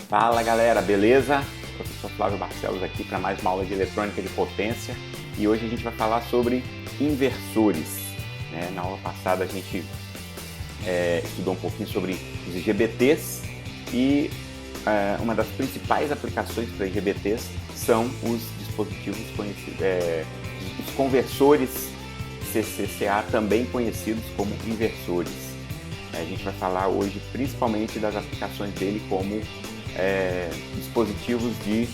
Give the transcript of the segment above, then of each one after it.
Fala galera, beleza? Professor Flávio Barcelos aqui para mais uma aula de eletrônica de potência e hoje a gente vai falar sobre inversores. Na aula passada a gente estudou um pouquinho sobre os IGBTs e uma das principais aplicações para IGBTs são os dispositivos conhecidos, os conversores CC/CA, também conhecidos como inversores. A gente vai falar hoje principalmente das aplicações dele como dispositivos de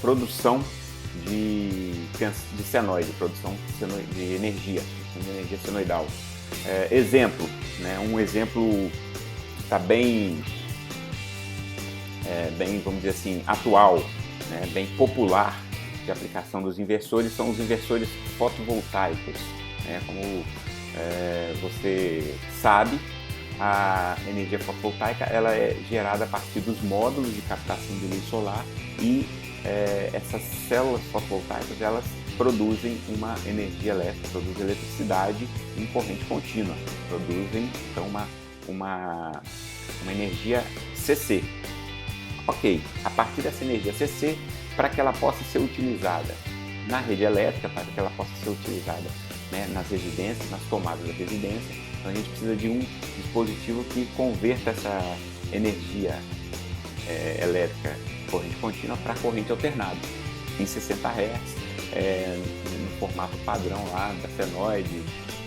produção de senoide, produção de energia senoidal. Exemplo, um exemplo que está bem, vamos dizer assim, atual, bem popular de aplicação dos inversores são os inversores fotovoltaicos. Como você sabe, a energia fotovoltaica ela é gerada a partir dos módulos de captação de luz solar e essas células fotovoltaicas elas produzem uma energia elétrica, produzem eletricidade em corrente contínua, produzem então uma energia CC. Ok, a partir dessa energia CC, para que ela possa ser utilizada na rede elétrica, para que ela possa ser utilizada nas residências, nas tomadas da residência, então a gente precisa de um dispositivo que converta essa energia elétrica corrente contínua para corrente alternada em 60 Hz, no formato padrão lá da senoide,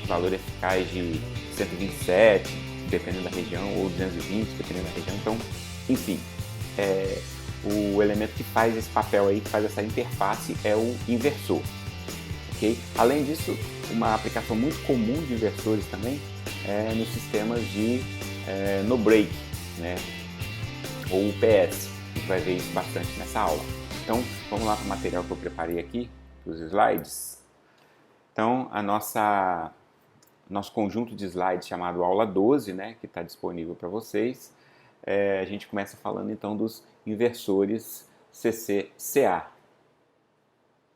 valor eficaz de 127, dependendo da região, ou 220, dependendo da região. Então, enfim, o elemento que faz esse papel aí, que faz essa interface, é o inversor. Okay? Além disso, uma aplicação muito comum de inversores também é nos sistemas de no break, ou UPS. A gente vai ver isso bastante nessa aula. Então, vamos lá para o material que eu preparei aqui, os slides. Então, nosso conjunto de slides chamado aula 12, que está disponível para vocês. A gente começa falando então dos inversores CC/CA.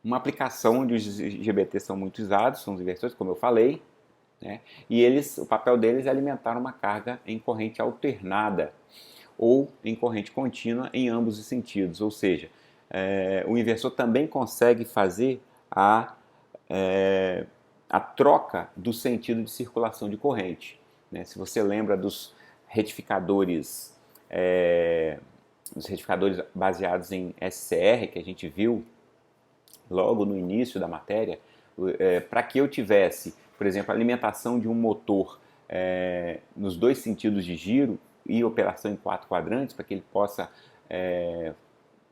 Uma aplicação onde os IGBTs são muito usados, são os inversores, como eu falei, e o papel deles é alimentar uma carga em corrente alternada ou em corrente contínua em ambos os sentidos, ou seja, o inversor também consegue fazer a troca do sentido de circulação de corrente. Se você lembra dos retificadores baseados em SCR que a gente viu logo no início da matéria, para que eu tivesse, por exemplo, a alimentação de um motor nos dois sentidos de giro e operação em 4 quadrantes, para que ele possa,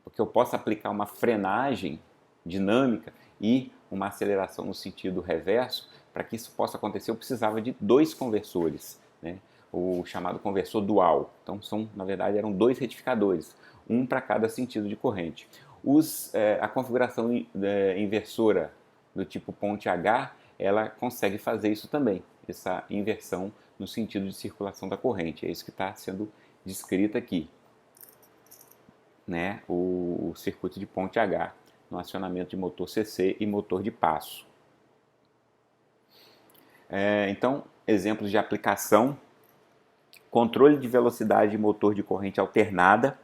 porque eu possa aplicar uma frenagem dinâmica e uma aceleração no sentido reverso, para que isso possa acontecer eu precisava de 2 conversores, o chamado conversor dual. Então na verdade eram 2 retificadores, um para cada sentido de corrente. A configuração inversora do tipo ponte H, ela consegue fazer isso também, essa inversão no sentido de circulação da corrente. É isso que está sendo descrito aqui, o circuito de ponte H, no acionamento de motor CC e motor de passo. Então, exemplos de aplicação: controle de velocidade de motor de corrente alternada.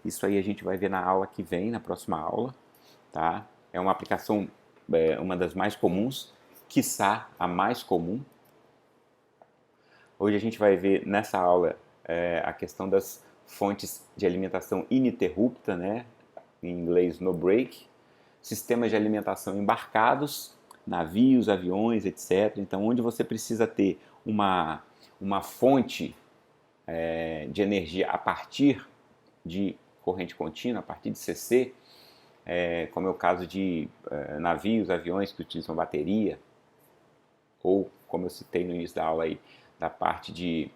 Isso aí a gente vai ver na aula que vem, na próxima aula. Tá? É uma aplicação, uma das mais comuns, quiçá a mais comum. Hoje a gente vai ver nessa aula a questão das fontes de alimentação ininterrupta, em inglês no break, sistemas de alimentação embarcados, navios, aviões, etc. Então, onde você precisa ter uma fonte de energia a partir de corrente contínua, a partir de CC, como é o caso de navios, aviões que utilizam bateria, ou, como eu citei no início da aula, aí, da parte de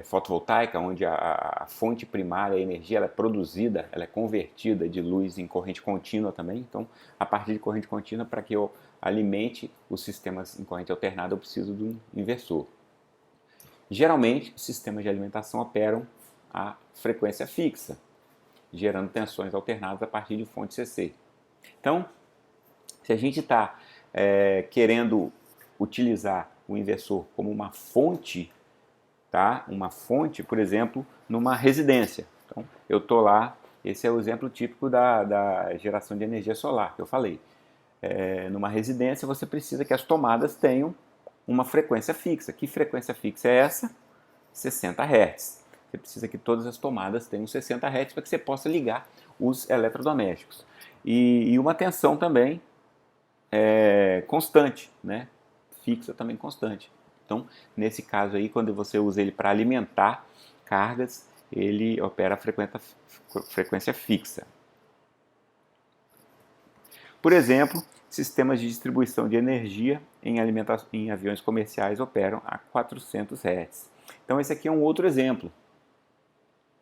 fotovoltaica, onde a fonte primária, a energia, ela é produzida, ela é convertida de luz em corrente contínua também. Então, a partir de corrente contínua, para que eu alimente os sistemas em corrente alternada, eu preciso de um inversor. Geralmente, os sistemas de alimentação operam a frequência fixa, gerando tensões alternadas a partir de fonte CC. Então, se a gente está querendo utilizar o inversor como uma fonte tá? Uma fonte, por exemplo, numa residência. Então, eu estou lá, esse é o exemplo típico da geração de energia solar que eu falei. Numa residência, você precisa que as tomadas tenham uma frequência fixa. Que frequência fixa é essa? 60 Hz. Você precisa que todas as tomadas tenham 60 Hz para que você possa ligar os eletrodomésticos. E uma tensão também constante, né? Fixa também constante. Então, nesse caso aí, quando você usa ele para alimentar cargas, ele opera a frequência fixa. Por exemplo, sistemas de distribuição de energia em aviões comerciais operam a 400 Hz. Então, esse aqui é um outro exemplo,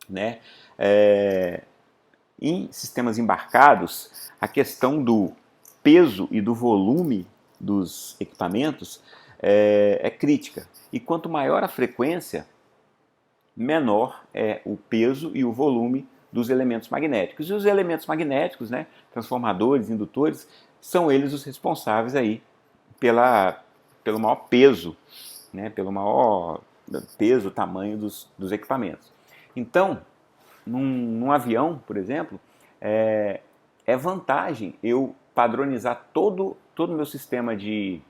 né? Em sistemas embarcados, a questão do peso e do volume dos equipamentos é crítica. E quanto maior a frequência, menor é o peso e o volume dos elementos magnéticos. E os elementos magnéticos, né, transformadores, indutores, são eles os responsáveis aí pelo maior peso, né, pelo maior peso, tamanho dos equipamentos. Então, num avião, por exemplo, é vantagem eu padronizar todo o meu sistema de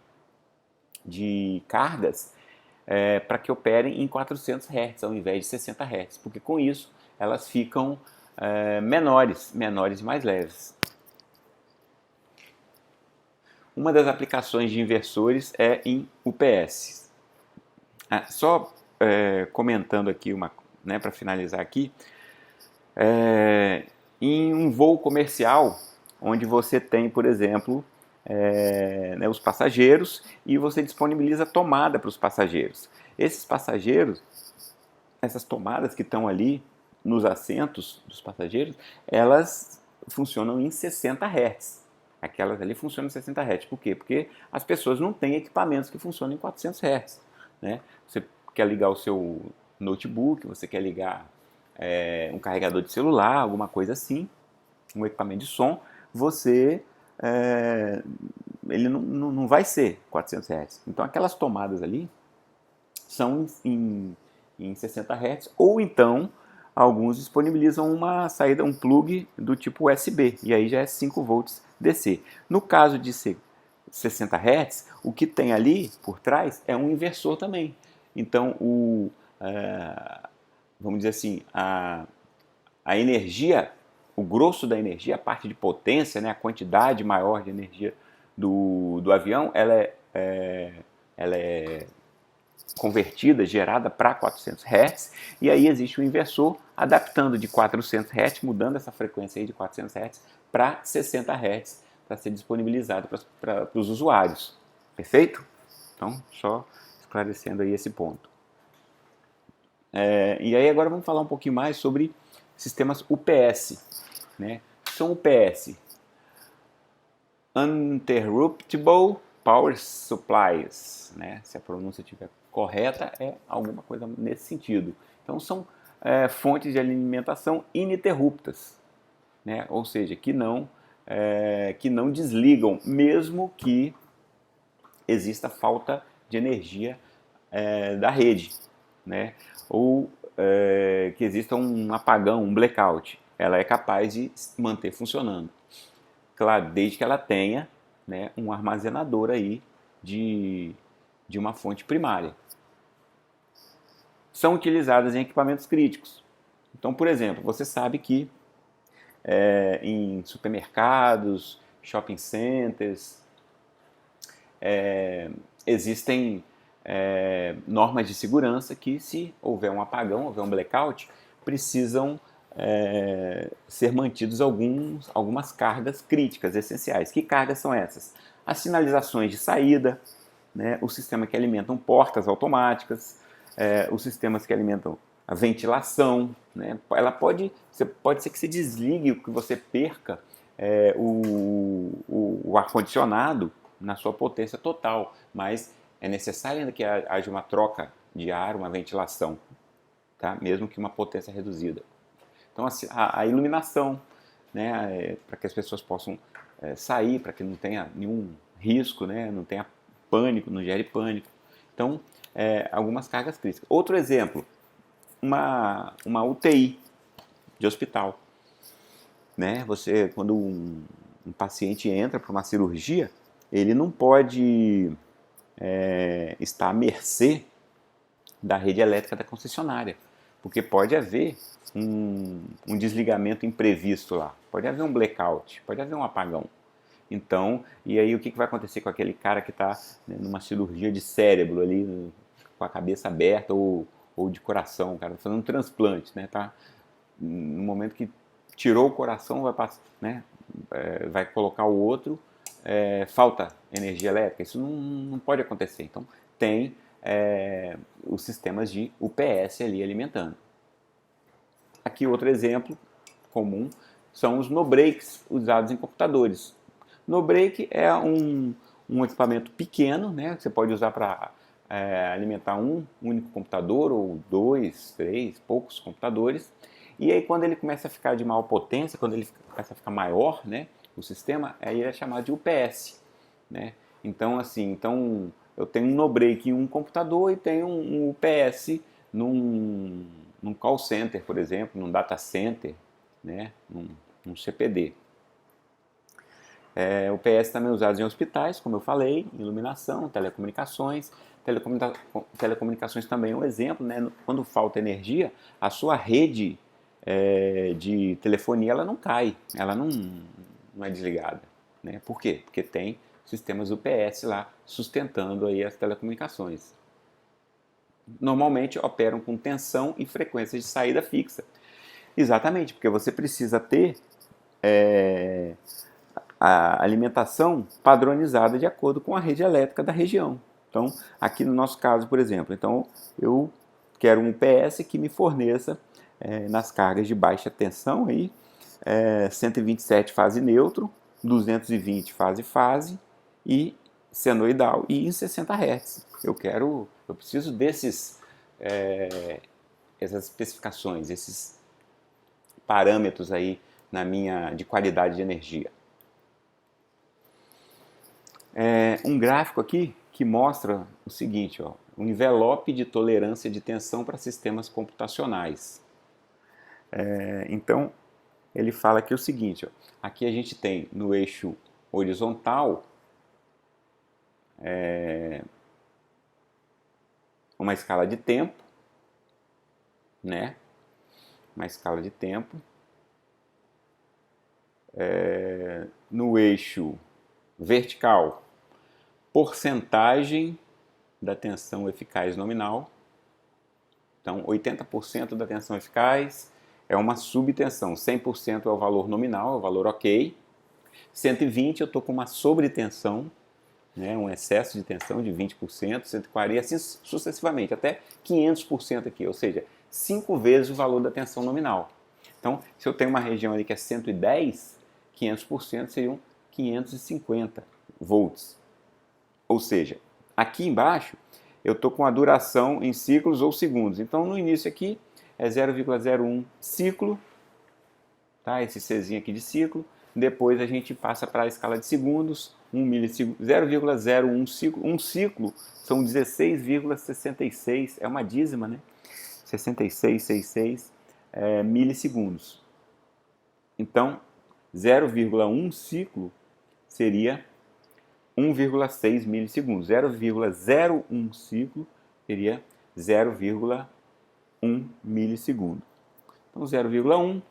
cargas para que operem em 400 Hz ao invés de 60 Hz, porque com isso elas ficam menores e mais leves. Uma das aplicações de inversores é em UPS. Só comentando aqui, né, para finalizar aqui, em um voo comercial, onde você tem, por exemplo, né, os passageiros e você disponibiliza tomada para os passageiros. Esses passageiros, essas tomadas que estão ali nos assentos dos passageiros, elas funcionam em 60 Hz. Aquelas ali funcionam em 60 Hz. Por quê? Porque as pessoas não têm equipamentos que funcionam em 400 Hz. Né? Você quer ligar o seu notebook, você quer ligar um carregador de celular, alguma coisa assim, um equipamento de som, ele não vai ser 400 Hz. Então aquelas tomadas ali são em 60 Hz, ou então alguns disponibilizam uma saída, um plug do tipo USB, e aí já é 5 volts DC. No caso de ser 60 Hz, o que tem ali por trás é um inversor também. Então, vamos dizer assim, a energia, o grosso da energia, a parte de potência, né, a quantidade maior de energia do avião, ela é convertida, gerada para 400 Hz, e aí existe o inversor adaptando de 400 Hz, mudando essa frequência aí de 400 Hz para 60 Hz, para ser disponibilizado para os usuários. Perfeito? Então, só esclarecendo aí esse ponto. E aí agora vamos falar um pouquinho mais sobre sistemas UPS. Né? São UPS, Uninterruptible Power Supplies, né? Se a pronúncia estiver correta, é alguma coisa nesse sentido. Então são fontes de alimentação ininterruptas, né? Ou seja, que não desligam, mesmo que exista falta de energia da rede, né? Ou que exista um apagão, um blackout. Ela é capaz de manter funcionando. Claro, desde que ela tenha, né, um armazenador aí de uma fonte primária. São utilizadas em equipamentos críticos. Então, por exemplo, você sabe que em supermercados, shopping centers, existem normas de segurança que, se houver um apagão, houver um blackout, precisam ser mantidos algumas cargas críticas, essenciais. Que cargas são essas? As sinalizações de saída, né, o sistema que alimentam portas automáticas, os sistemas que alimentam a ventilação. Né, pode ser que se desligue, que você perca o ar-condicionado na sua potência total, mas é necessário ainda que haja uma troca de ar, uma ventilação, tá? Mesmo que uma potência reduzida. Então, a iluminação, né, para que as pessoas possam sair, para que não tenha nenhum risco, né, não tenha pânico, não gere pânico. Então, algumas cargas críticas. Outro exemplo, uma UTI de hospital. Né? Quando um paciente entra para uma cirurgia, ele não pode estar à mercê da rede elétrica da concessionária, porque pode haver um desligamento imprevisto lá, pode haver um blackout, pode haver um apagão. Então, e aí o que vai acontecer com aquele cara que está, né, numa cirurgia de cérebro ali, com a cabeça aberta ou de coração, o cara está fazendo um transplante, né, tá? No momento que tirou o coração, né, vai colocar o outro, falta energia elétrica, isso não pode acontecer. Então, tem os sistemas de UPS ali alimentando. Aqui outro exemplo comum são os no-breaks usados em computadores. No-break é um equipamento pequeno, né, que você pode usar para alimentar um único computador ou 2, 3, poucos computadores. E aí quando ele começa a ficar de maior potência, quando ele começa a ficar maior, né, o sistema, aí ele é chamado de UPS. Né? Então, assim, eu tenho um no-break em um computador e tenho um UPS num call center, por exemplo, num data center, né, num CPD. UPS também é usado em hospitais, como eu falei, iluminação, telecomunicações. Telecomunicações também é um exemplo, né? Quando falta energia, a sua rede de telefonia ela não cai, ela não é desligada. Né? Por quê? Porque tem sistemas UPS lá sustentando aí as telecomunicações. Normalmente operam com tensão e frequência de saída fixa. Exatamente, porque você precisa ter a alimentação padronizada de acordo com a rede elétrica da região. Então, aqui no nosso caso, por exemplo, então eu quero um UPS que me forneça nas cargas de baixa tensão, aí, 127 fase neutro, 220 fase e senoidal e em 60 Hz. Eu preciso essas especificações, esses parâmetros aí de qualidade de energia. Um gráfico aqui que mostra o seguinte, ó, um envelope de tolerância de tensão para sistemas computacionais. Então, ele fala aqui o seguinte, ó, aqui a gente tem no eixo horizontal uma escala de tempo, né? Uma escala de tempo. No eixo vertical, porcentagem da tensão eficaz nominal. Então, 80% da tensão eficaz é uma subtensão, 100% é o valor nominal, é o valor ok. 120 eu estou com uma sobretensão, né, um excesso de tensão de 20%, 140, assim sucessivamente, até 500% aqui, ou seja, 5 vezes o valor da tensão nominal. Então, se eu tenho uma região ali que é 110, 500% seriam 550 volts. Ou seja, aqui embaixo eu estou com a duração em ciclos ou segundos. Então, no início aqui é 0,01 ciclo, tá? Esse Czinho aqui de ciclo. Depois a gente passa para a escala de segundos, 1 milissegundo, 0,01 ciclo. Um ciclo são 16,66, é uma dízima, né? 6666 milissegundos. Então, 0,1 ciclo seria 1,6 milissegundos. 0,01 ciclo seria 0,1 milissegundo. Então, 0,1,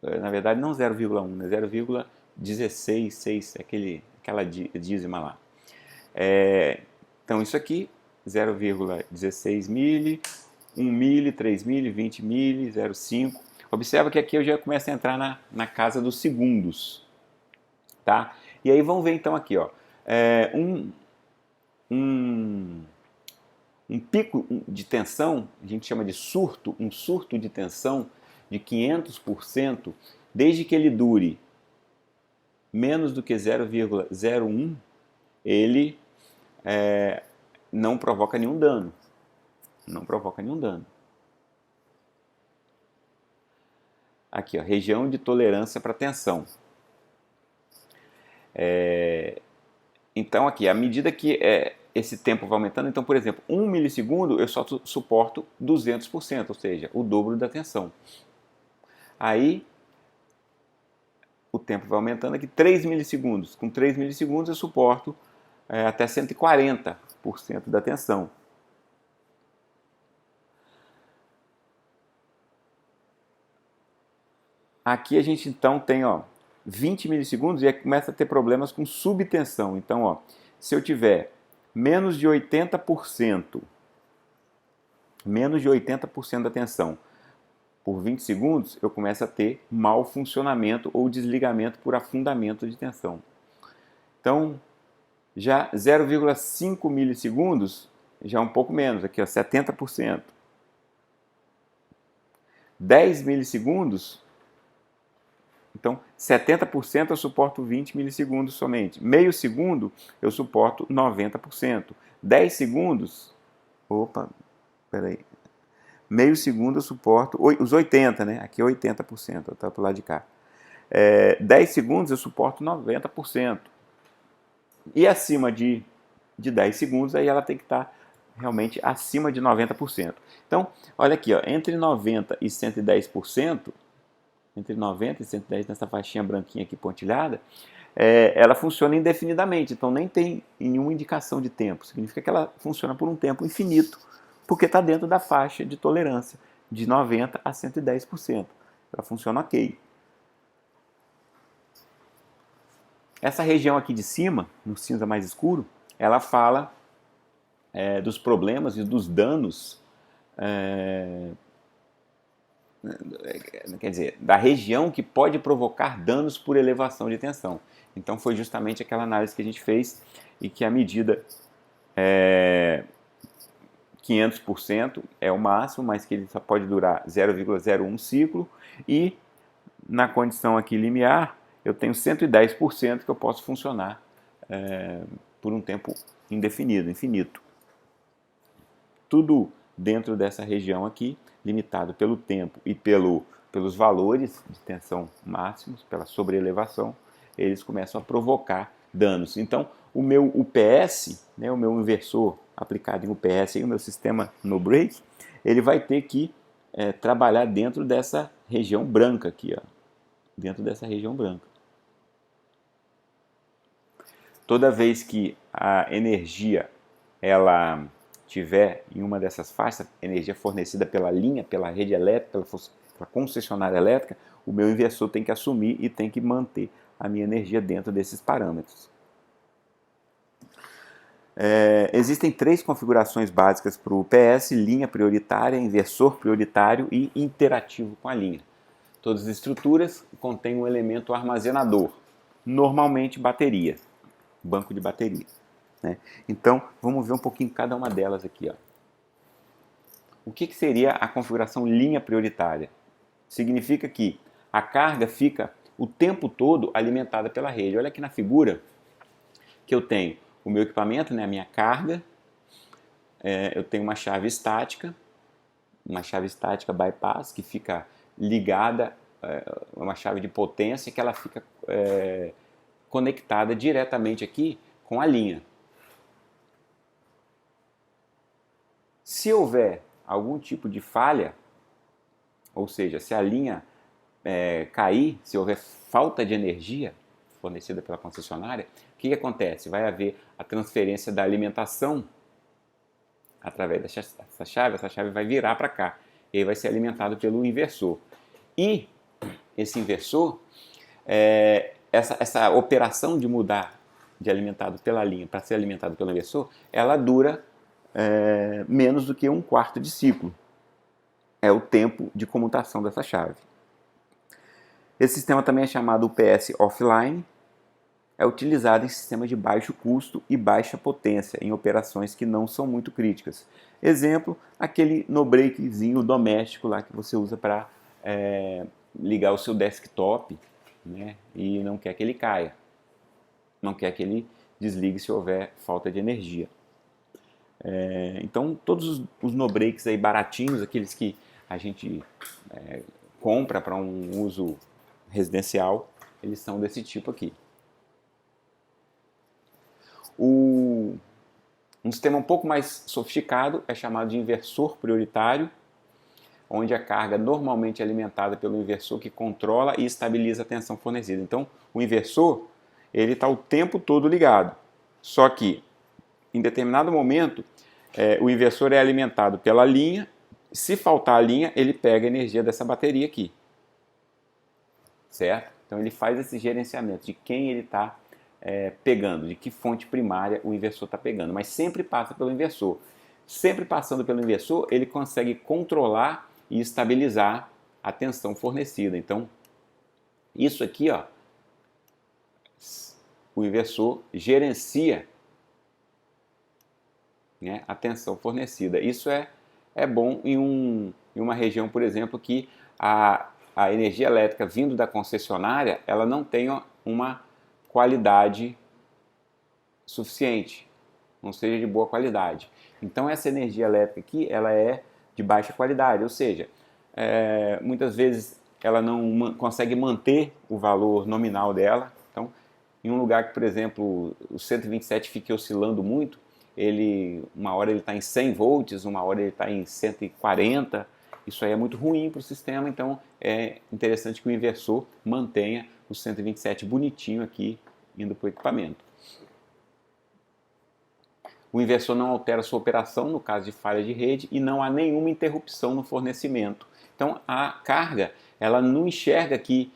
na verdade não 0,1, né? 0,166, aquela dízima lá. Então, isso aqui, 0,16 mili, 1 mili, 3 mili, 20 mili, 0,5. Observa que aqui eu já começo a entrar na casa dos segundos. Tá? E aí vamos ver então aqui, ó, um pico de tensão, a gente chama de surto, um surto de tensão de 500%, desde que ele dure menos do que 0,01, ele não provoca nenhum dano. Não provoca nenhum dano. Aqui, ó, região de tolerância para tensão. Então, aqui, à medida que esse tempo vai aumentando. Então, por exemplo, 1 milissegundo eu só suporto 200%, ou seja, o dobro da tensão. Aí, o tempo vai aumentando aqui, 3 milissegundos. Com 3 milissegundos eu suporto até 140% da tensão. Aqui a gente então tem 20 milissegundos e aí começa a ter problemas com subtensão. Então, se eu tiver menos de 80% da tensão por 20 segundos, eu começo a ter mau funcionamento ou desligamento por afundamento de tensão. Então, já 0,5 milissegundos, já um pouco menos, aqui 70%. 10 milissegundos, então 70% eu suporto 20 milissegundos somente. Meio segundo eu suporto 90%. 10 segundos, meio segundo eu suporto os 80%, né? Aqui é 80%, tá pro lado de cá. 10 segundos eu suporto 90%. E acima de 10 segundos, aí ela tem que estar realmente acima de 90%. Então, olha aqui, entre 90% e 110%, entre 90% e 110% nessa faixinha branquinha aqui pontilhada, ela funciona indefinidamente, então nem tem nenhuma indicação de tempo. Significa que ela funciona por um tempo infinito, porque está dentro da faixa de tolerância, de 90% a 110%. Ela funciona ok. Essa região aqui de cima, no cinza mais escuro, ela fala dos problemas e dos danos, quer dizer, da região que pode provocar danos por elevação de tensão. Então foi justamente aquela análise que a gente fez e que a medida 500% é o máximo, mas que ele só pode durar 0,01 ciclo, e na condição aqui limiar eu tenho 110% que eu posso funcionar por um tempo indefinido, infinito. Tudo dentro dessa região aqui, limitado pelo tempo e pelos valores de tensão máximos, pela sobreelevação, eles começam a provocar danos. Então, o meu UPS, né, o meu inversor aplicado em UPS, e o meu sistema no break, ele vai ter que trabalhar dentro dessa região branca aqui, dentro dessa região branca. Toda vez que a energia ela tiver em uma dessas faixas, energia fornecida pela linha, pela rede elétrica, pela concessionária elétrica, o meu inversor tem que assumir e tem que manter a minha energia dentro desses parâmetros. Existem 3 configurações básicas para o UPS: linha prioritária, inversor prioritário e interativo com a linha. Todas as estruturas contêm um elemento armazenador, normalmente bateria, banco de bateria, né? Então, vamos ver um pouquinho cada uma delas aqui. O que seria a configuração linha prioritária? Significa que a carga fica o tempo todo alimentada pela rede. Olha aqui na figura que eu tenho o meu equipamento, né, a minha carga, eu tenho uma chave estática bypass, que fica ligada, uma chave de potência que ela fica conectada diretamente aqui com a linha. Se houver algum tipo de falha, ou seja, se a linha cair, se houver falta de energia fornecida pela concessionária, o que acontece? Vai haver a transferência da alimentação através dessa chave, essa chave vai virar para cá, e aí vai ser alimentado pelo inversor. E esse inversor, essa operação de mudar de alimentado pela linha para ser alimentado pelo inversor, ela dura menos do que 1/4 de ciclo. É o tempo de comutação dessa chave. Esse sistema também é chamado UPS offline. É utilizado em sistemas de baixo custo e baixa potência, em operações que não são muito críticas. Exemplo, aquele no-breakzinho doméstico lá que você usa para ligar o seu desktop, né, e não quer que ele caia. Não quer que ele desligue se houver falta de energia. Então, todos os no-breaks aí baratinhos, aqueles que a gente compra para um uso residencial, eles são desse tipo aqui. Um sistema um pouco mais sofisticado é chamado de inversor prioritário, onde a carga normalmente é alimentada pelo inversor que controla e estabiliza a tensão fornecida. Então, o inversor ele está o tempo todo ligado. Só que, em determinado momento, o inversor é alimentado pela linha. Se faltar a linha, ele pega a energia dessa bateria aqui. Certo? Então, ele faz esse gerenciamento de quem ele está pegando, de que fonte primária o inversor está pegando. Mas sempre passa pelo inversor. Sempre passando pelo inversor, ele consegue controlar e estabilizar a tensão fornecida. Então, isso aqui, ó, o inversor gerencia, né, a tensão fornecida. Isso é bom em uma região, por exemplo, que a energia elétrica vindo da concessionária ela não tenha uma qualidade suficiente, não seja de boa qualidade. Então, essa energia elétrica aqui ela é de baixa qualidade, ou seja, muitas vezes ela não consegue manter o valor nominal dela. Então, em um lugar que, por exemplo, o 127 fique oscilando muito, uma hora ele está em 100 volts, uma hora ele está em 140, isso aí é muito ruim para o sistema, então é interessante que o inversor mantenha o 127 bonitinho aqui, indo para o equipamento. O inversor não altera sua operação no caso de falha de rede e não há nenhuma interrupção no fornecimento. Então a carga ela não enxerga que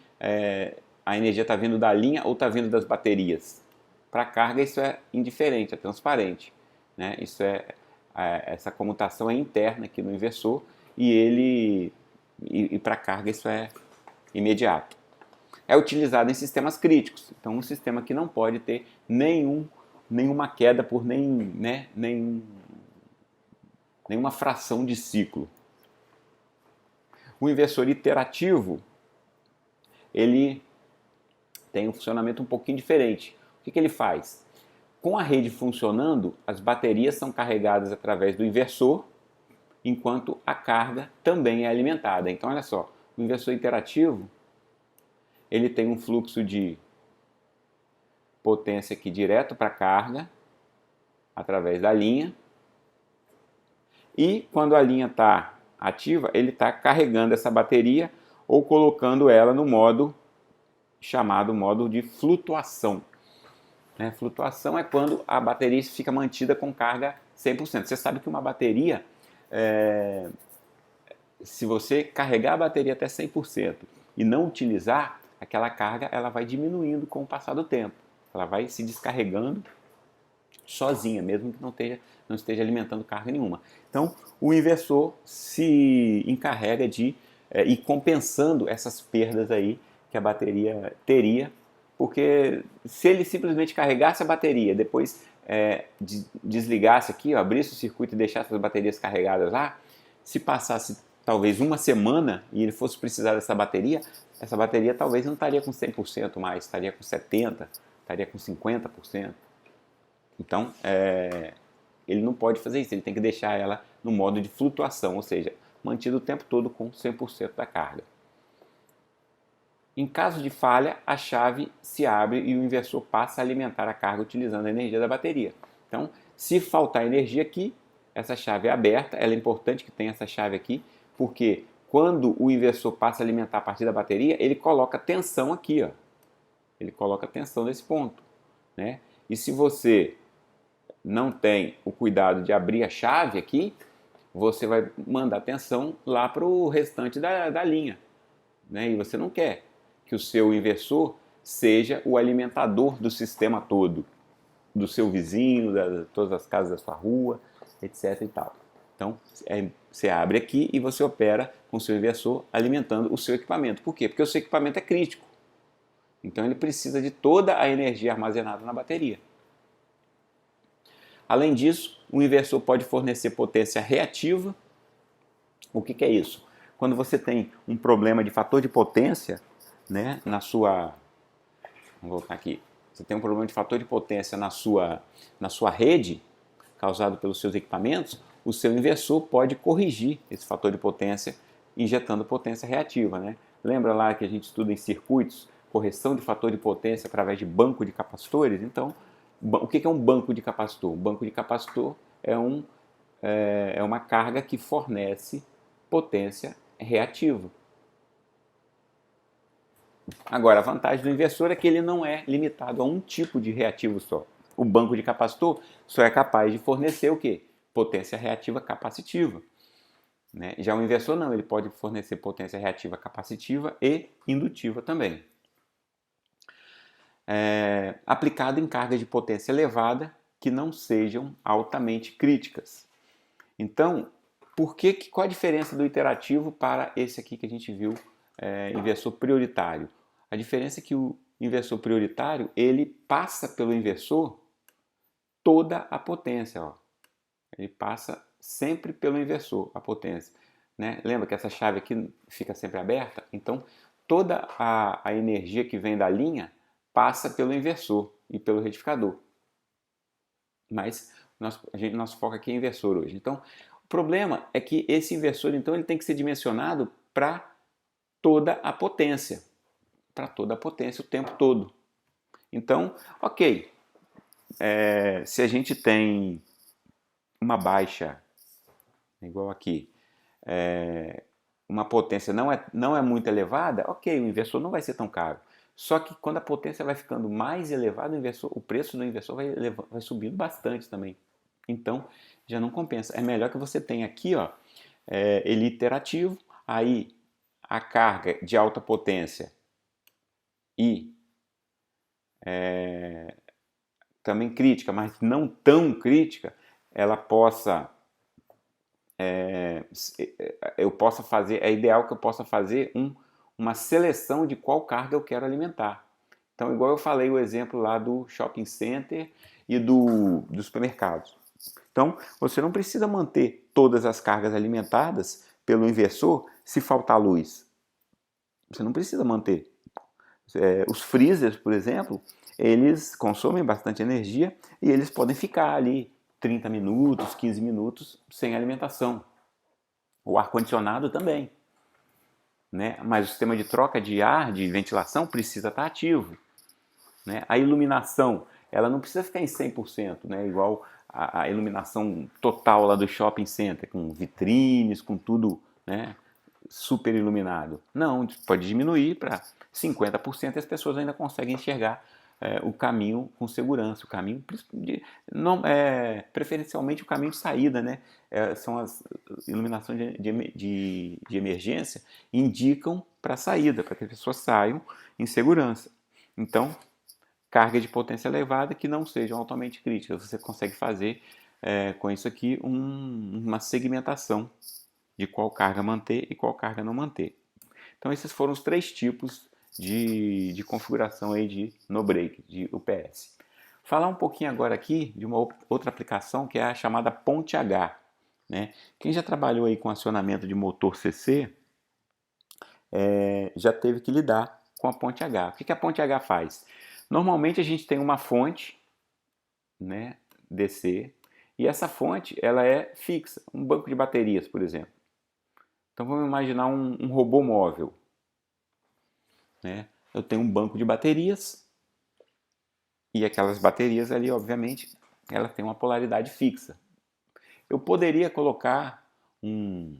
a energia está vindo da linha ou está vindo das baterias. Para a carga isso é indiferente, é transparente, né? Essa comutação é interna aqui no inversor e para a carga isso é imediato. É utilizado em sistemas críticos, então um sistema que não pode ter nenhuma queda por nenhuma fração de ciclo. O inversor iterativo, ele tem um funcionamento um pouquinho diferente. O que ele faz? Com a rede funcionando, as baterias são carregadas através do inversor, enquanto a carga também é alimentada. Então, olha só, o inversor iterativo, ele tem um fluxo de potência aqui direto para a carga, através da linha. E quando a linha está ativa, ele está carregando essa bateria ou colocando ela no modo chamado modo de flutuação. Flutuação é quando a bateria fica mantida com carga 100%. Você sabe que uma bateria, se você carregar a bateria até 100% e não utilizar, aquela carga ela vai diminuindo com o passar do tempo. Ela vai se descarregando sozinha, mesmo que não esteja alimentando carga nenhuma. Então, o inversor se encarrega de ir compensando essas perdas aí que a bateria teria, porque se ele simplesmente carregasse a bateria, depois desligasse aqui, abrisse o circuito e deixasse as baterias carregadas lá, se passasse talvez uma semana e ele fosse precisar dessa bateria, essa bateria talvez não estaria com 100% mais, estaria com 70%, estaria com 50%. Então, ele não pode fazer isso, ele tem que deixar ela no modo de flutuação, ou seja, mantido o tempo todo com 100% da carga. Em caso de falha, a chave se abre e o inversor passa a alimentar a carga utilizando a energia da bateria. Então, se faltar energia aqui, essa chave é aberta, ela é importante que tenha essa chave aqui, porque quando o inversor passa a alimentar a partir da bateria, ele coloca tensão aqui, ó. Ele coloca tensão nesse ponto, né? E se você não tem o cuidado de abrir a chave aqui, você vai mandar tensão lá para o restante da linha, né? E você não quer que o seu inversor seja o alimentador do sistema todo, do seu vizinho, de todas as casas da sua rua, etc. e tal. Então, você abre aqui e você opera com o seu inversor alimentando o seu equipamento. Por quê? Porque o seu equipamento é crítico. Então, ele precisa de toda a energia armazenada na bateria. Além disso, o inversor pode fornecer potência reativa. O que é isso? Quando você tem um problema de fator de potência, né, vamos voltar aqui. Você tem um problema de fator de potência na sua rede, causado pelos seus equipamentos, o seu inversor pode corrigir esse fator de potência injetando potência reativa, né? Lembra lá que a gente estuda em circuitos correção de fator de potência através de banco de capacitores? Então, O que é um banco de capacitor? Um banco de capacitor é uma carga que fornece potência reativa. Agora, a vantagem do inversor é que ele não é limitado a um tipo de reativo só. O banco de capacitor só é capaz de fornecer o quê? Potência reativa capacitiva. Né? Já o inversor não, ele pode fornecer potência reativa capacitiva e indutiva também. Aplicado em cargas de potência elevada que não sejam altamente críticas. Então, qual a diferença do iterativo para esse aqui que a gente viu, inversor prioritário? A diferença é que o inversor prioritário, ele passa pelo inversor toda a potência. Ó. Ele passa sempre pelo inversor, a potência. Né? Lembra que essa chave aqui fica sempre aberta? Então, toda a energia que vem da linha passa pelo inversor e pelo retificador. Mas nosso foco aqui é inversor hoje. Então, o problema é que esse inversor, então, ele tem que ser dimensionado para toda a potência. Para toda a potência o tempo todo. Então, ok. Se a gente tem uma baixa, igual aqui, uma potência não é muito elevada, ok, o inversor não vai ser tão caro. Só que quando a potência vai ficando mais elevada, o preço do inversor vai subindo bastante também. Então, já não compensa. É melhor que você tenha aqui, ó, ele iterativo, aí a carga de alta potência e também crítica, mas não tão crítica, ela possa eu possa fazer, é ideal que eu possa fazer uma seleção de qual carga eu quero alimentar. Então, igual eu falei o exemplo lá do shopping center e dos supermercados. Então, você não precisa manter todas as cargas alimentadas pelo inversor se faltar luz. Você não precisa manter. Os freezers, por exemplo, eles consomem bastante energia e eles podem ficar ali 30 minutos, 15 minutos sem alimentação. O ar-condicionado também. Né? Mas o sistema de troca de ar, de ventilação, precisa estar ativo. Né? A iluminação, ela não precisa ficar em 100%, né? Igual a iluminação total lá do shopping center, com vitrines, com tudo, né, super iluminado. Não, pode diminuir para 50% e as pessoas ainda conseguem enxergar o caminho com segurança, o caminho preferencialmente o caminho de saída, né? São as iluminações de emergência, indicam para a saída, para que as pessoas saiam em segurança. Então, carga de potência elevada que não sejam altamente críticas. Você consegue fazer com isso aqui uma segmentação de qual carga manter e qual carga não manter. Então, esses foram os 3 tipos de configuração aí de no break, de UPS. Falar um pouquinho agora aqui de uma outra aplicação que é a chamada ponte H. Né? Quem já trabalhou aí com acionamento de motor CC já teve que lidar com a ponte H. O que a ponte H faz? Normalmente a gente tem uma fonte, né, DC, e essa fonte ela é fixa, um banco de baterias, por exemplo. Então vamos imaginar um robô móvel. Né? Eu tenho um banco de baterias e aquelas baterias ali, obviamente, elas têm uma polaridade fixa. Eu poderia colocar um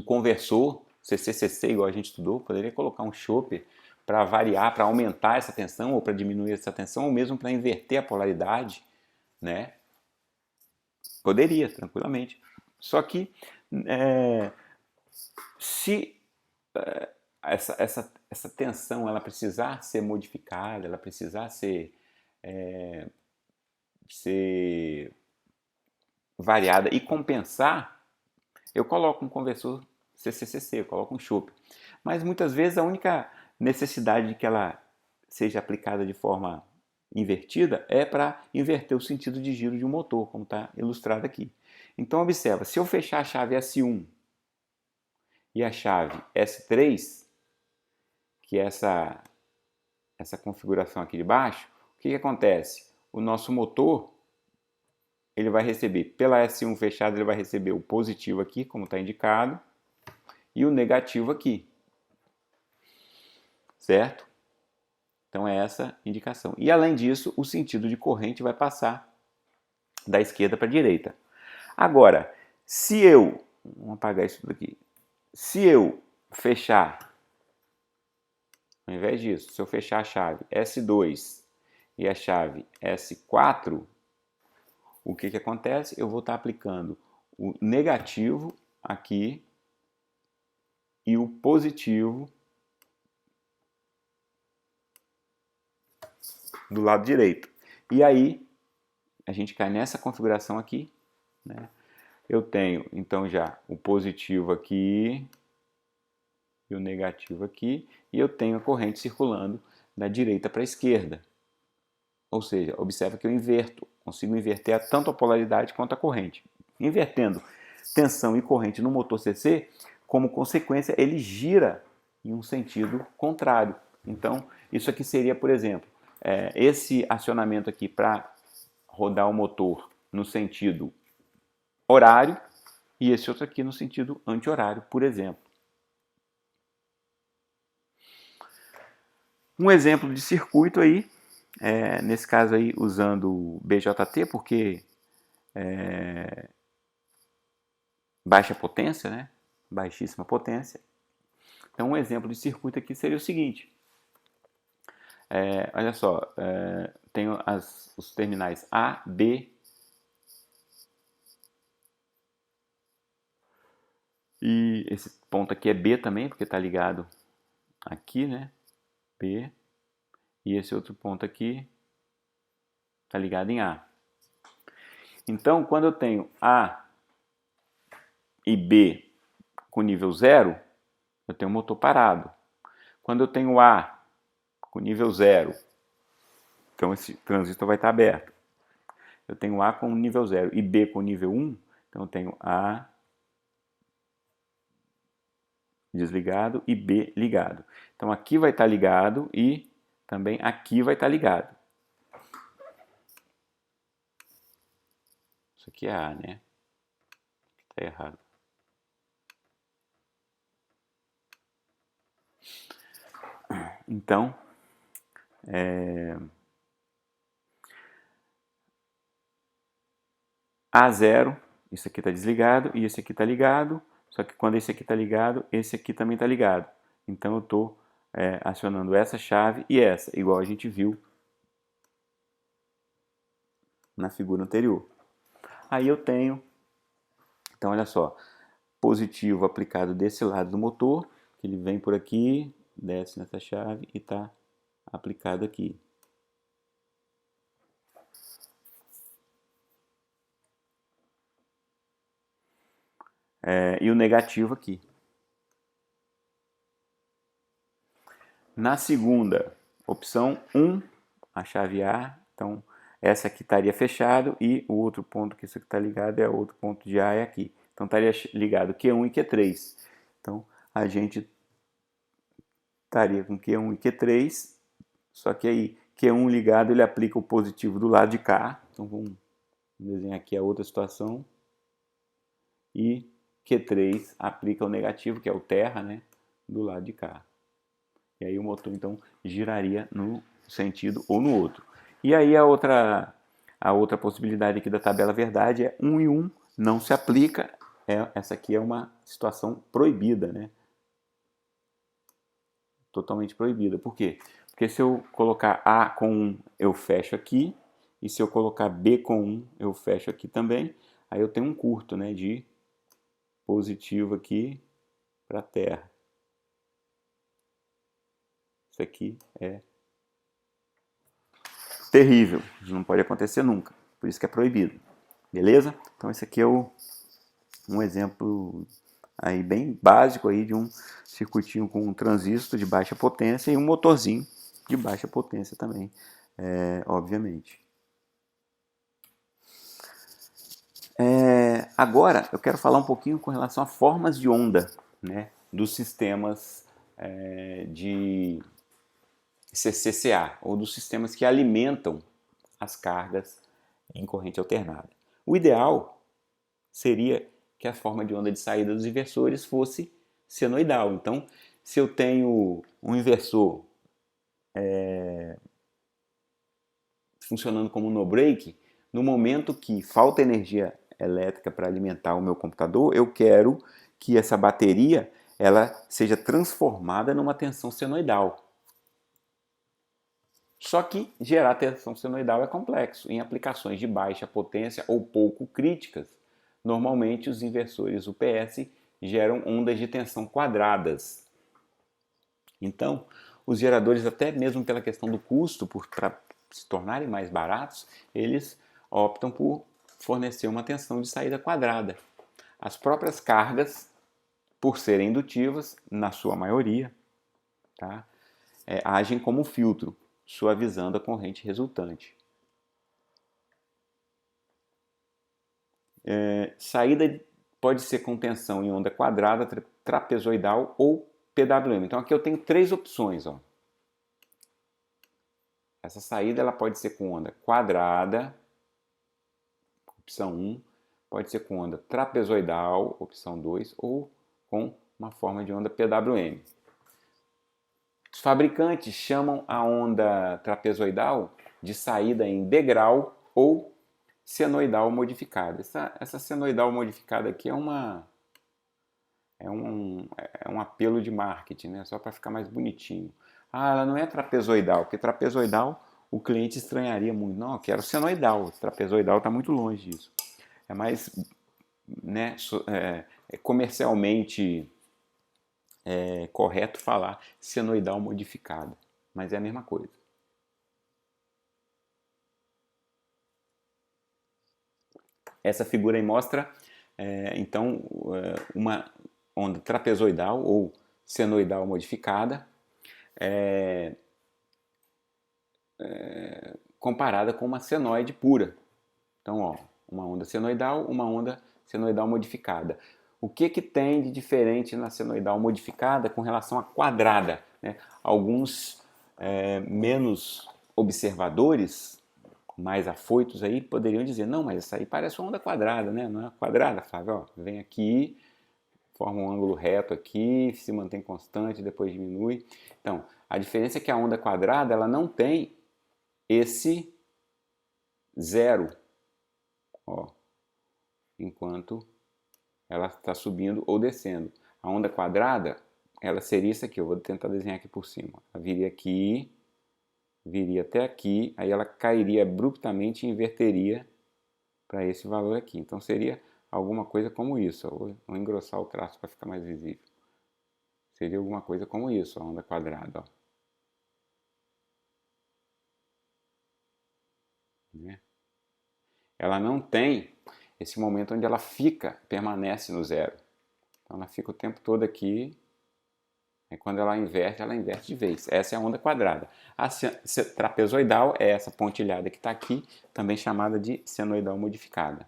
conversor, CCCC, igual a gente estudou, poderia colocar um chopper para variar, para aumentar essa tensão ou para diminuir essa tensão, ou mesmo para inverter a polaridade, né? Poderia, tranquilamente. Só que se essa tensão ela precisar ser modificada, ela precisar ser variada e compensar, eu coloco um conversor CCCC, eu coloco um chopper. Mas muitas vezes a única necessidade de que ela seja aplicada de forma invertida é para inverter o sentido de giro de um motor, como está ilustrado aqui. Então observa, se eu fechar a chave S1 e a chave S3, que é essa configuração aqui de baixo, o que acontece? O nosso motor ele vai receber, pela S1 fechada, ele vai receber o positivo aqui, como está indicado, e o negativo aqui. Certo? Então é essa indicação. E além disso, o sentido de corrente vai passar da esquerda para a direita. Agora, se eu, vamos apagar isso daqui, se eu fechar, ao invés disso, se eu fechar a chave S2 e a chave S4, o que acontece? Eu vou estar aplicando o negativo aqui e o positivo do lado direito. E aí, a gente cai nessa configuração aqui, né? Eu tenho, então, já o positivo aqui e o negativo aqui, e eu tenho a corrente circulando da direita para a esquerda. Ou seja, observa que eu inverto, consigo inverter tanto a polaridade quanto a corrente. Invertendo tensão e corrente no motor CC, como consequência, ele gira em um sentido contrário. Então, isso aqui seria, por exemplo, esse acionamento aqui para rodar o motor no sentido horário e esse outro aqui no sentido anti-horário, por exemplo. Um exemplo de circuito aí, nesse caso aí usando BJT, porque baixa potência, né? Baixíssima potência. Então um exemplo de circuito aqui seria o seguinte. Olha só, tenho os terminais A, B e esse ponto aqui é B também, porque está ligado aqui, né? B. E esse outro ponto aqui está ligado em A. Então, quando eu tenho A e B com nível 0, eu tenho um motor parado. Quando eu tenho A com nível 0, então esse transistor vai estar aberto. Eu tenho A com nível 0 e B com nível 1, então eu tenho A desligado e B ligado. Então aqui vai estar ligado e também aqui vai estar ligado. Isso aqui é A, né? Está errado. Então, A0, isso aqui está desligado e esse aqui está ligado, só que quando esse aqui está ligado, esse aqui também está ligado. Então eu estou acionando essa chave e essa, igual a gente viu na figura anterior. Aí eu tenho, então olha só, positivo aplicado desse lado do motor, que ele vem por aqui, desce nessa chave e está aplicado aqui. E o negativo aqui. Na segunda opção, 1, a chave A, então essa aqui estaria fechado e o outro ponto que isso aqui está ligado é outro ponto de A é aqui. Então estaria ligado Q1 e Q3. Então a gente estaria com Q1 e Q3, só que aí Q1 ligado ele aplica o positivo do lado de cá. Então vamos desenhar aqui a outra situação. E Q3 aplica o negativo, que é o terra, né, do lado de cá. E aí o motor então giraria no sentido ou no outro. E aí a outra possibilidade aqui da tabela verdade é 1 e 1 não se aplica. Essa aqui é uma situação proibida, né? Totalmente proibida. Por quê? Porque se eu colocar A com 1, eu fecho aqui. E se eu colocar B com 1, eu fecho aqui também. Aí eu tenho um curto, né, de positivo aqui para a terra. Isso aqui é terrível. Isso não pode acontecer nunca. Por isso que é proibido. Beleza? Então esse aqui é um exemplo aí bem básico aí de um circuitinho com um transistor de baixa potência e um motorzinho de baixa potência também, obviamente. Agora eu quero falar um pouquinho com relação a formas de onda, né, dos sistemas de CCCA, ou dos sistemas que alimentam as cargas em corrente alternada. O ideal seria que a forma de onda de saída dos inversores fosse senoidal. Então, se eu tenho um inversor funcionando como no break, no momento que falta energia elétrica para alimentar o meu computador, eu quero que essa bateria ela seja transformada numa tensão senoidal. Só que gerar tensão senoidal é complexo. Em aplicações de baixa potência ou pouco críticas, normalmente os inversores UPS geram ondas de tensão quadradas. Então, os geradores, até mesmo pela questão do custo, para se tornarem mais baratos, eles optam por fornecer uma tensão de saída quadrada. As próprias cargas, por serem indutivas, na sua maioria, tá? Agem como filtro, suavizando a corrente resultante. Saída pode ser com tensão em onda quadrada, trapezoidal ou PWM. Então aqui eu tenho três opções. Ó. Essa saída ela pode ser com onda quadrada, opção 1, pode ser com onda trapezoidal, opção 2, ou com uma forma de onda PWM. Os fabricantes chamam a onda trapezoidal de saída em degrau ou senoidal modificada. Essa senoidal modificada aqui é um apelo de marketing, né? Só para ficar mais bonitinho. Ah, ela não é trapezoidal, porque trapezoidal o cliente estranharia muito. Não, eu quero senoidal. Trapezoidal está muito longe disso. É mais, né, comercialmente correto falar senoidal modificada, mas é a mesma coisa. Essa figura aí mostra, então, uma onda trapezoidal ou senoidal modificada comparada com uma senoide pura. Então, ó, uma onda senoidal, uma onda senoidal modificada. O que tem de diferente na senoidal modificada com relação à quadrada? Né? Alguns menos observadores, mais afoitos aí, poderiam dizer, não, mas essa aí parece uma onda quadrada, né? Não é quadrada, Flávio? Ó, vem aqui, forma um ângulo reto aqui, se mantém constante, depois diminui. Então, a diferença é que a onda quadrada ela não tem esse zero, ó, enquanto ela está subindo ou descendo. A onda quadrada, ela seria isso aqui, eu vou tentar desenhar aqui por cima. Ela viria aqui, viria até aqui, aí ela cairia abruptamente e inverteria para esse valor aqui. Então seria alguma coisa como isso. Vou engrossar o traço para ficar mais visível. Seria alguma coisa como isso, a onda quadrada. Ó. Né? Ela não tem esse momento onde ela permanece no zero. Então ela fica o tempo todo aqui, e quando ela inverte de vez. Essa é a onda quadrada. A trapezoidal é essa pontilhada que está aqui, também chamada de senoidal modificada.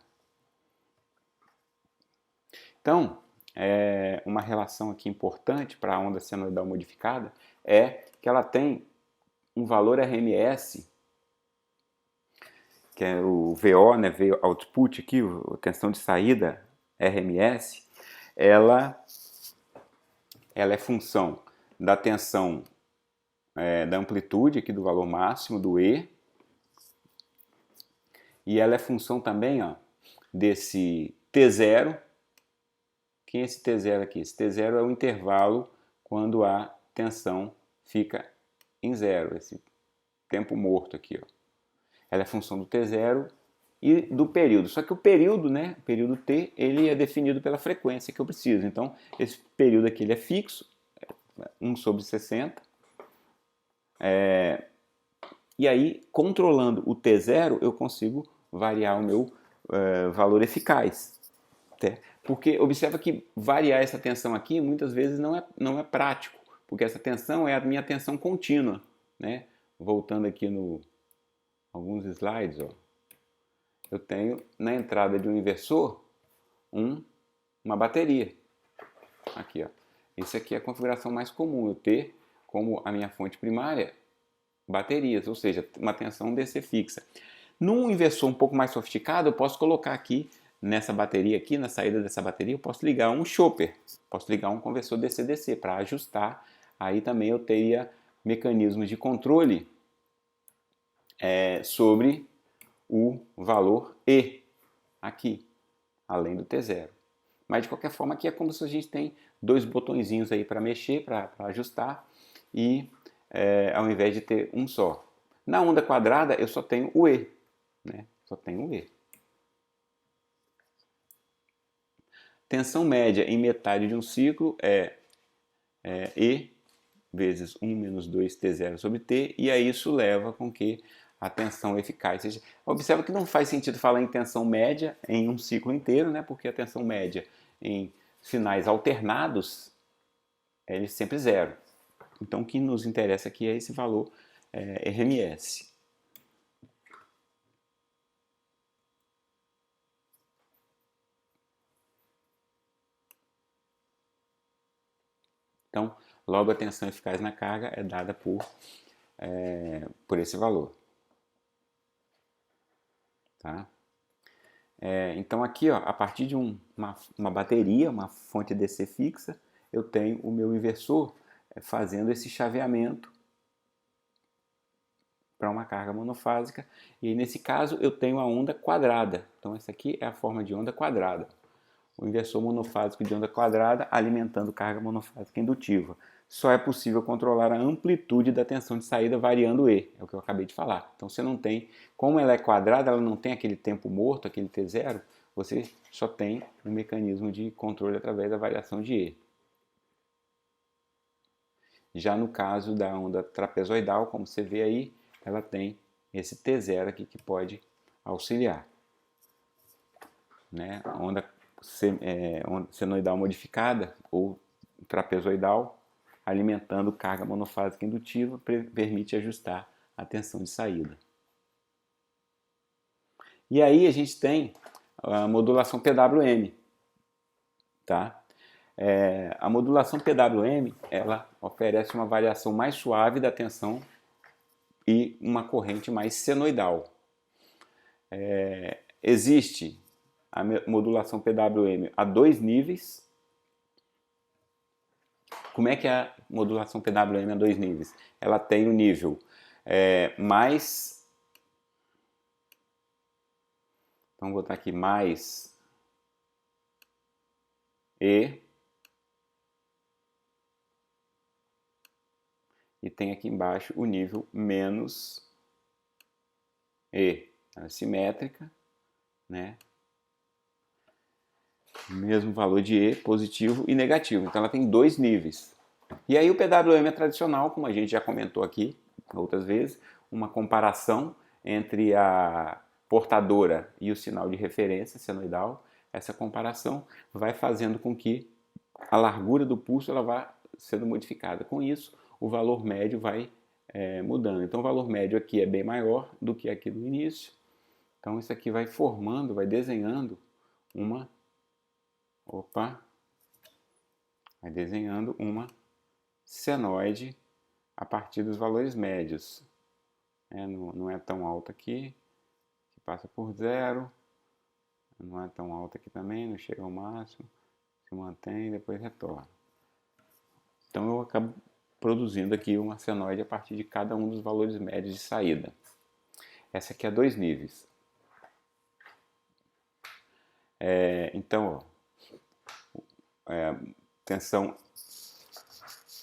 Então, uma relação aqui importante para a onda senoidal modificada é que ela tem um valor RMS, que é o VO, né, veio output aqui, a tensão de saída, RMS, ela é função da tensão da amplitude aqui do valor máximo do E, e ela é função também, ó, desse T0. Quem é esse T0 aqui? Esse T0 é o intervalo quando a tensão fica em zero, esse tempo morto aqui, ó. Ela é função do T0 e do período. Só que o período, né, o período T, ele é definido pela frequência que eu preciso. Então, esse período aqui ele é fixo, 1/60. E aí, controlando o T0, eu consigo variar o meu valor eficaz. Porque observa que variar essa tensão aqui muitas vezes não é prático, porque essa tensão é a minha tensão contínua. Né? Voltando aqui alguns slides, ó. Eu tenho na entrada de um inversor uma bateria. Aqui, ó. Isso aqui é a configuração mais comum, eu ter como a minha fonte primária baterias, ou seja, uma tensão DC fixa. Num inversor um pouco mais sofisticado, eu posso colocar aqui nessa bateria aqui, na saída dessa bateria, eu posso ligar um chopper, posso ligar um conversor DC-DC para ajustar. Aí também eu teria mecanismos de controle sobre o valor E aqui, além do T0. Mas de qualquer forma aqui é como se a gente tem dois botõezinhos aí para mexer, para ajustar, e ao invés de ter um só. Na onda quadrada eu só tenho o E, né? Só tenho o E. Tensão média em metade de um ciclo é E vezes 1 menos 2T0 sobre T, e aí isso leva com que a tensão eficaz seja... Observa que não faz sentido falar em tensão média em um ciclo inteiro, né? Porque a tensão média em sinais alternados é sempre zero. Então o que nos interessa aqui é esse valor RMS. Então, logo a tensão eficaz na carga é dada por esse valor. Tá? Então aqui, ó, a partir de uma bateria, uma fonte DC fixa, eu tenho o meu inversor fazendo esse chaveamento para uma carga monofásica, e nesse caso eu tenho a onda quadrada. Então essa aqui é a forma de onda quadrada. O inversor monofásico de onda quadrada alimentando carga monofásica indutiva. Só é possível controlar a amplitude da tensão de saída variando E, é o que eu acabei de falar. Então você não tem, como ela é quadrada, ela não tem aquele tempo morto, aquele T0, você só tem um mecanismo de controle através da variação de E. Já no caso da onda trapezoidal, como você vê aí, ela tem esse T0 aqui que pode auxiliar. Né? A onda senoidal modificada ou trapezoidal, alimentando carga monofásica indutiva, permite ajustar a tensão de saída. E aí a gente tem a modulação PWM. Tá? A modulação PWM ela oferece uma variação mais suave da tensão e uma corrente mais senoidal. Existe a modulação PWM a dois níveis. Como é que é a modulação PWM a dois níveis? Ela tem o nível mais... Então vou botar aqui mais E. E tem aqui embaixo o nível menos E. Ela é simétrica, né? Mesmo valor de E, positivo e negativo. Então ela tem dois níveis. E aí o PWM é tradicional, como a gente já comentou aqui outras vezes, uma comparação entre a portadora e o sinal de referência senoidal. Essa comparação vai fazendo com que a largura do pulso ela vá sendo modificada. Com isso, o valor médio vai mudando. Então o valor médio aqui é bem maior do que aqui no início. Então isso aqui vai formando, vai desenhando uma senoide a partir dos valores médios. Não é tão alto aqui, que passa por zero, não é tão alto aqui também, não chega ao máximo, se mantém e depois retorna. Então eu acabo produzindo aqui uma senoide a partir de cada um dos valores médios de saída. Essa aqui é dois níveis. Então, tensão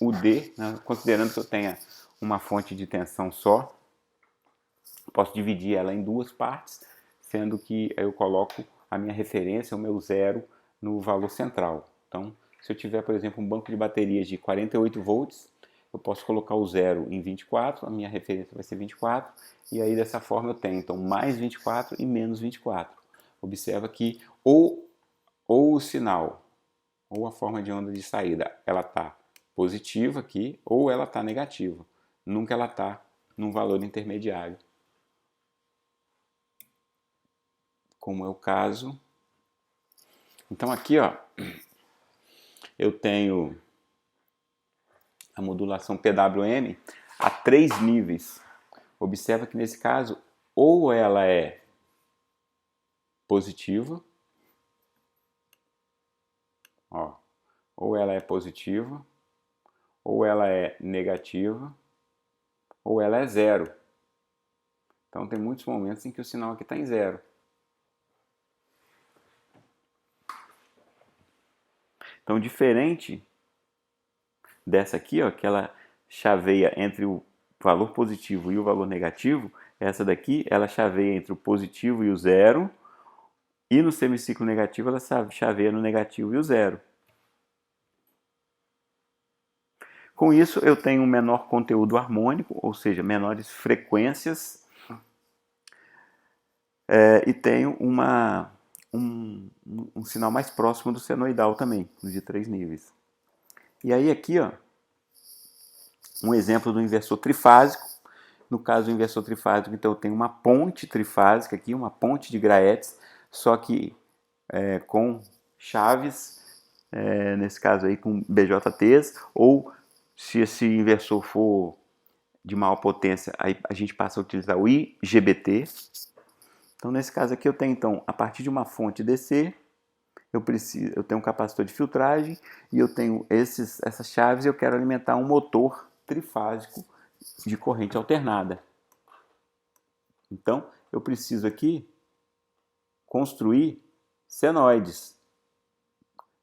UD, né? Considerando que eu tenha uma fonte de tensão só, posso dividir ela em duas partes, sendo que eu coloco a minha referência, o meu zero, no valor central. Então, se eu tiver, por exemplo, um banco de baterias de 48 volts, eu posso colocar o zero em 24, a minha referência vai ser 24, e aí dessa forma eu tenho então mais 24 e menos 24. Observa que ou o sinal, ou a forma de onda de saída, ela está positiva aqui, ou ela está negativa. Nunca ela está num valor intermediário, como é o caso. Então aqui, ó, eu tenho a modulação PWM a três níveis. Observa que nesse caso, ou ela é positiva, ó, ou ela é positiva, ou ela é negativa, ou ela é zero. Então tem muitos momentos em que o sinal aqui está em zero. Então, diferente dessa aqui, ó, que ela chaveia entre o valor positivo e o valor negativo, essa daqui ela chaveia entre o positivo e o zero, e no semiciclo negativo ela chaveia no negativo e o zero. Com isso eu tenho um menor conteúdo harmônico, ou seja, menores frequências, e tenho um sinal mais próximo do senoidal também, de 3 níveis. E aí aqui, ó, um exemplo do inversor trifásico. No caso do inversor trifásico, então eu tenho uma ponte trifásica aqui, uma ponte de Graetz, só que com chaves, nesse caso aí com BJTs, ou se esse inversor for de maior potência, aí a gente passa a utilizar o IGBT. Então nesse caso aqui eu tenho então, a partir de uma fonte DC, eu tenho um capacitor de filtragem e eu tenho essas chaves e eu quero alimentar um motor trifásico de corrente alternada. Então, eu preciso aqui construir senoides.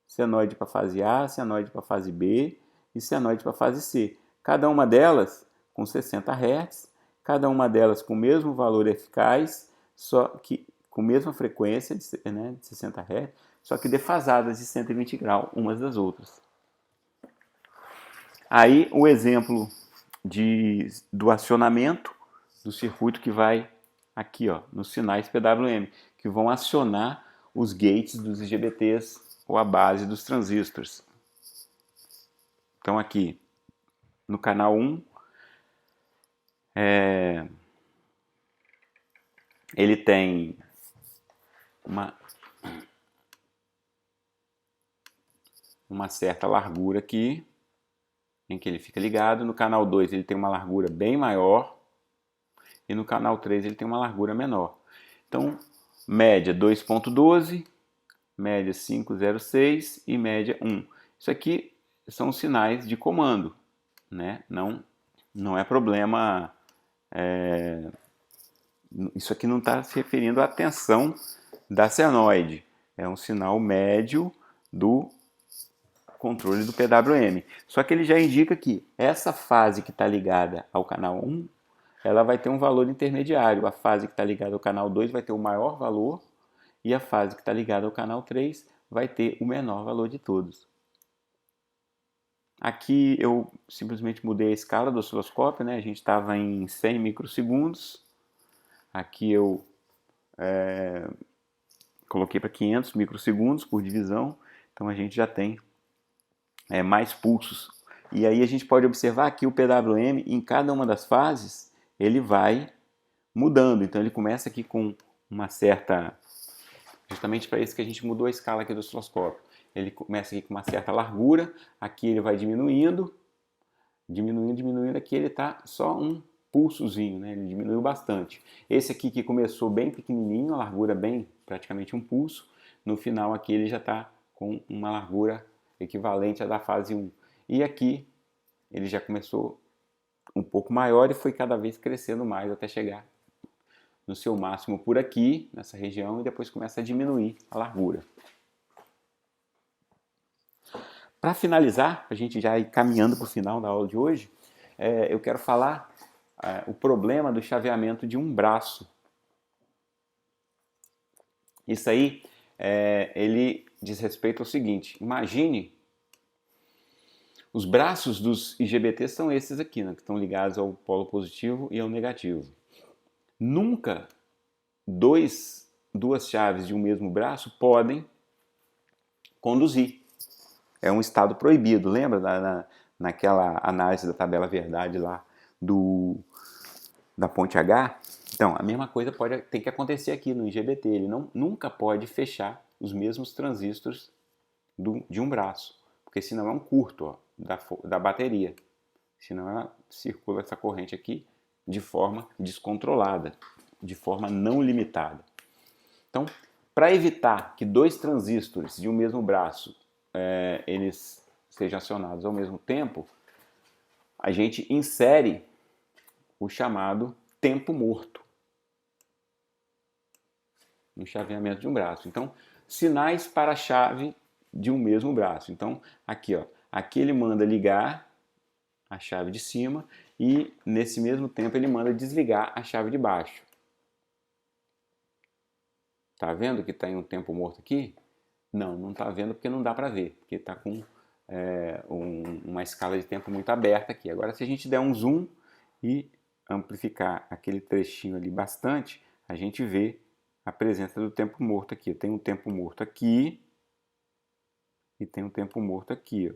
Senoide para a fase A, senoide para a fase B e senoide para a fase C. Cada uma delas com 60 Hz, cada uma delas com o mesmo valor eficaz, só que com a mesma frequência de 60 Hz, só que defasadas de 120 graus umas das outras. Aí o exemplo do acionamento do circuito que vai aqui, ó, nos sinais PWM, que vão acionar os gates dos IGBTs ou a base dos transistores. Então aqui no canal 1 ele tem uma certa largura aqui, em que ele fica ligado. No canal 2 ele tem uma largura bem maior e no canal 3 ele tem uma largura menor. Então, média 2.12, média 5.06 e média 1. Isso aqui são sinais de comando, né? Não é problema. Isso aqui não está se referindo à tensão da senoide. É um sinal médio do controle do PWM. Só que ele já indica que essa fase que está ligada ao canal 1, ela vai ter um valor intermediário. A fase que está ligada ao canal 2 vai ter o maior valor e a fase que está ligada ao canal 3 vai ter o menor valor de todos. Aqui eu simplesmente mudei a escala do osciloscópio, né? A gente estava em 100 microsegundos. Aqui eu coloquei para 500 microsegundos por divisão. Então a gente já tem mais pulsos. E aí a gente pode observar que o PWM, em cada uma das fases, ele vai mudando. Então ele começa aqui com uma certa... Justamente para isso que a gente mudou a escala aqui do osciloscópio. Ele começa aqui com uma certa largura, aqui ele vai diminuindo, aqui ele está só um pulsozinho, né? Ele diminuiu bastante. Esse aqui que começou bem pequenininho, a largura bem, praticamente um pulso, no final aqui ele já está com uma largura equivalente à da fase 1. E aqui ele já começou um pouco maior e foi cada vez crescendo mais até chegar no seu máximo por aqui, nessa região, e depois começa a diminuir a largura. Para finalizar, a gente já ir caminhando para o final da aula de hoje, eu quero falar o problema do chaveamento de um braço. Isso aí, ele diz respeito ao seguinte: imagine, os braços dos IGBTs são esses aqui, né, que estão ligados ao polo positivo e ao negativo. Nunca duas chaves de um mesmo braço podem conduzir. É um estado proibido. Lembra naquela análise da tabela verdade lá da ponte H? Então, a mesma coisa tem que acontecer aqui no IGBT. Ele nunca pode fechar os mesmos transistores de um braço, porque senão é um curto, ó, da bateria. Senão ela circula essa corrente aqui de forma descontrolada, de forma não limitada. Então, para evitar que dois transistores de um mesmo braço eles sejam acionados ao mesmo tempo, a gente insere o chamado tempo morto no chaveamento de um braço. Então, sinais para a chave de um mesmo braço. Então, aqui, ó, aqui ele manda ligar a chave de cima e nesse mesmo tempo ele manda desligar a chave de baixo. Tá vendo que está em um tempo morto aqui? Não, não está vendo porque não dá para ver, porque está com uma escala de tempo muito aberta aqui. Agora, se a gente der um zoom e amplificar aquele trechinho ali bastante, a gente vê a presença do tempo morto aqui. Tem um tempo morto aqui e tem um tempo morto aqui. Ó.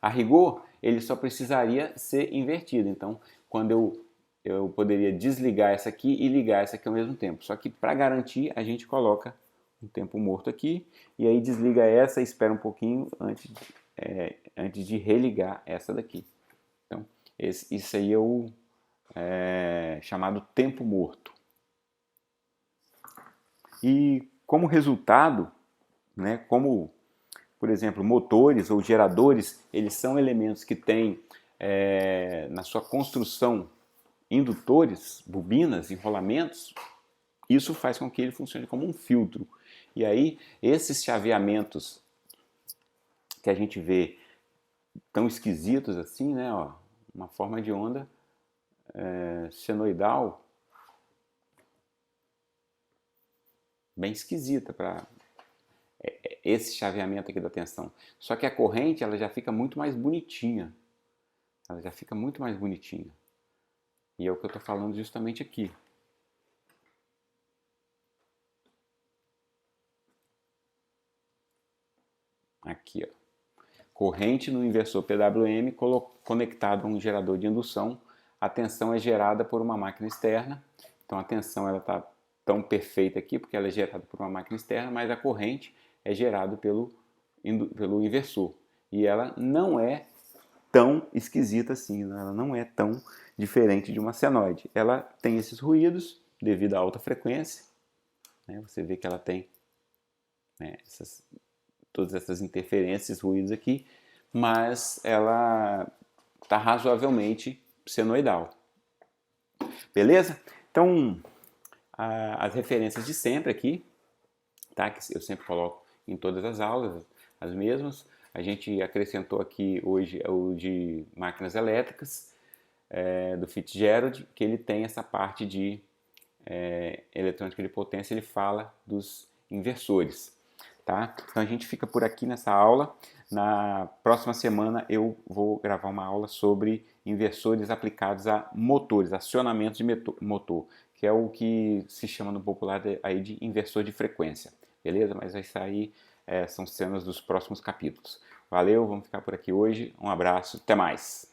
A rigor, ele só precisaria ser invertido. Então, quando eu poderia desligar essa aqui e ligar essa aqui ao mesmo tempo. Só que para garantir, a gente coloca um tempo morto aqui e aí desliga essa e espera um pouquinho antes de religar essa daqui. Então, isso aí é o chamado tempo morto. E como resultado, né, como, por exemplo, motores ou geradores, eles são elementos que têm na sua construção indutores, bobinas, enrolamentos, isso faz com que ele funcione como um filtro. E aí, esses chaveamentos que a gente vê tão esquisitos assim, né, ó, uma forma de onda senoidal bem esquisita para esse chaveamento aqui da tensão. Só que a corrente ela já fica muito mais bonitinha. Ela já fica muito mais bonitinha. E é o que eu estou falando justamente aqui. Aqui, ó. Corrente no inversor PWM conectado a um gerador de indução. A tensão é gerada por uma máquina externa. Então a tensão está tão perfeita aqui porque ela é gerada por uma máquina externa, mas a corrente é gerada pelo inversor. E ela não é tão esquisita assim, né? Ela não é tão diferente de uma senoide. Ela tem esses ruídos devido à alta frequência. Né? Você vê que ela tem todas essas interferências, esses ruídos aqui, mas ela está razoavelmente senoidal. Beleza? Então, as referências de sempre aqui, tá? Que eu sempre coloco em todas as aulas, as mesmas. A gente acrescentou aqui hoje o de máquinas elétricas, do Fitzgerald, que ele tem essa parte de eletrônica de potência, ele fala dos inversores. Tá? Então a gente fica por aqui nessa aula. Na próxima semana eu vou gravar uma aula sobre inversores aplicados a motores, acionamentos de motor, que é o que se chama no popular aí de inversor de frequência. Beleza? Mas isso aí são cenas dos próximos capítulos. Valeu, vamos ficar por aqui hoje. Um abraço, até mais!